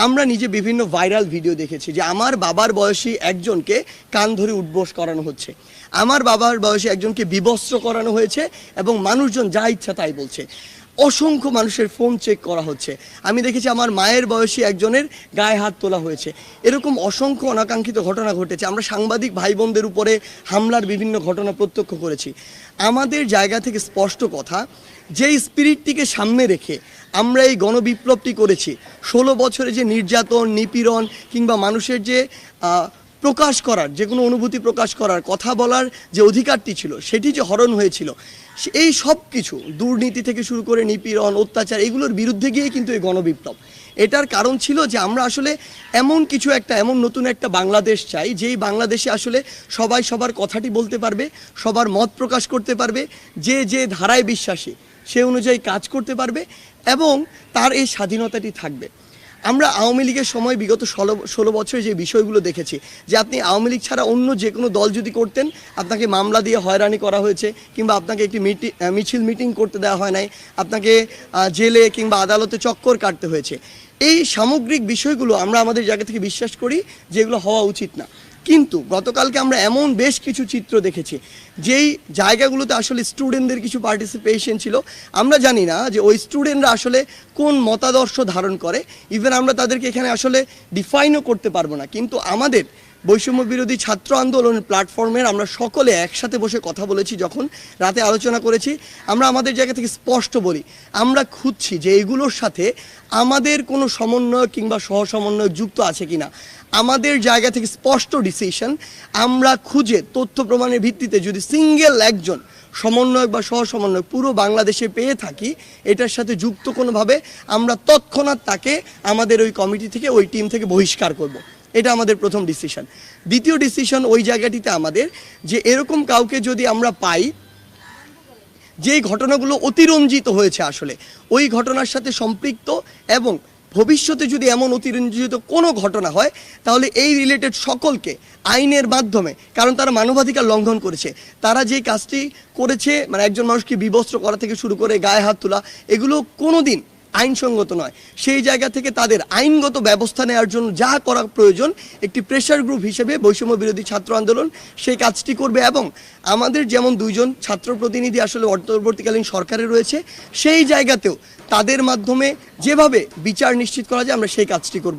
আমরা নিজে বিভিন্ন ভাইরাল ভিডিও দেখেছি যে আমার বাবার বয়সী একজনকে কান ধরে উঠবোস করানো হচ্ছে, আমার বাবার বয়সী একজনকে বিবস্ত্র করানো হয়েছে এবং মানুষজন যা ইচ্ছা তাই বলছে। অসংখ্য মানুষের ফোন চেক করা হচ্ছে। আমি দেখেছি আমার মায়ের বয়সী একজনের গায়ে হাত তোলা হয়েছে। এরকম অসংখ্য অনাকাঙ্ক্ষিত ঘটনা ঘটেছে। আমরা সাংবাদিক ভাই বোনদের উপরে হামলার বিভিন্ন ঘটনা প্রত্যক্ষ করেছি। আমাদের জায়গা থেকে স্পষ্ট কথা, যেই স্পিরিটটিকে সামনে রেখে আমরা এই গণবিপ্লবটি করেছি, 16 বছরে যে নির্যাতন, নিপীড়ন কিংবা মানুষের যে প্রকাশ করার, যে কোনো অনুভূতি প্রকাশ করার, কথা বলার যে অধিকারটি ছিল সেটি যে হরণ হয়েছিল, এই সব কিছু দুর্নীতি থেকে শুরু করে নিপীড়ন, অত্যাচার, এগুলোর বিরুদ্ধে গিয়ে কিন্তু এই গণবিপ্লব। এটার কারণ ছিল যে আমরা আসলে এমন কিছু একটা, এমন নতুন একটা বাংলাদেশ চাই, যেই বাংলাদেশে আসলে সবাই সবার কথাটি বলতে পারবে, সবার মত প্রকাশ করতে পারবে, যে যে ধারায় বিশ্বাসী সে অনুযায়ী কাজ করতে পারবে এবং তার এই স্বাধীনতাটি থাকবে। আমরা আওয়ামী লীগের সময় বিগত 16 বছরে যে বিষয়গুলো দেখেছি, যে আপনি আওয়ামী লীগ ছাড়া অন্য যে কোনো দল যদি করতেন, আপনাকে মামলা দিয়ে হয়রানি করা হয়েছে, কিংবা আপনাকে একটি মিটিং করতে দেওয়া হয় নাই, আপনাকে জেলে কিংবা আদালতে চক্কর কাটতে হয়েছে। এই সামগ্রিক বিষয়গুলো আমরা আমাদের জায়গা থেকে বিশ্বাস করি যে এগুলো হওয়া উচিত না। কিন্তু গতকালকে আমরা এমন বেশ কিছু চিত্র দেখেছি যেই জায়গাগুলোতে আসলে স্টুডেন্টদের কিছু পার্টিসিপেশন ছিল। আমরা জানি না যে ওই স্টুডেন্টরা আসলে কোন মতাদর্শ ধারণ করে, ইভেন আমরা তাদেরকে এখানে আসলে ডিফাইনও করতে পারবো না। কিন্তু আমাদের বৈষম্য বিরোধী ছাত্র আন্দোলনের প্ল্যাটফর্মের আমরা সকলে একসাথে বসে কথা বলেছি, যখন রাতে আলোচনা করেছি, আমরা আমাদের জায়গা থেকে স্পষ্ট বলি, আমরা খুঁজছি যে এগুলোর সাথে আমাদের কোনো সমন্বয় কিংবা সহসমন্বয় যুক্ত আছে কিনা। আমাদের জায়গা থেকে স্পষ্ট ডিসিশন, আমরা খুঁজে তথ্য প্রমাণের ভিত্তিতে যদি সিঙ্গেল একজন সমন্বয়ক বা সহসমন্বয়ক পুরো বাংলাদেশে পেয়ে থাকি, এটার সাথে যুক্ত কোনোভাবে, আমরা তৎক্ষণাৎ তাকে আমাদের ওই কমিটি থেকে, ওই টিম থেকে বহিষ্কার করব। এটা আমাদের প্রথম ডিসিশন। দ্বিতীয় ডিসিশন ওই জায়গাটিতে আমাদের, যে এরকম কাউকে যদি আমরা পাই যেই ঘটনাগুলো অতিরঞ্জিত হয়েছে, আসলে ওই ঘটনার সাথে সম্পৃক্ত, এবং ভবিষ্যতে যদি এমন অতিরঞ্জিত কোনো ঘটনা হয়, তাহলে এই রিলেটেড সকলকে আইনের মাধ্যমে, কারণ তারা মানবাধিকার লঙ্ঘন করেছে, তারা যে কাজটি করেছে, মানে একজন মানুষকে বিবস্ত্র করা থেকে শুরু করে গায়ে হাত তোলা, এগুলো কোনোদিন আইনসঙ্গত নয়। সেই জায়গা থেকে তাদের আইনগত ব্যবস্থা নেওয়ার জন্য যা করা প্রয়োজন, একটি প্রেশার গ্রুপ হিসেবে বৈষম্য বিরোধী ছাত্র আন্দোলন সেই কাজটি করবে। এবং আমাদের যেমন 2 জন ছাত্র প্রতিনিধি আসলে অন্তর্বর্তীকালীন সরকারে রয়েছে, সেই জায়গাতেও তাদের মাধ্যমে যেভাবে বিচার নিশ্চিত করা যায়, আমরা সেই কাজটি করব।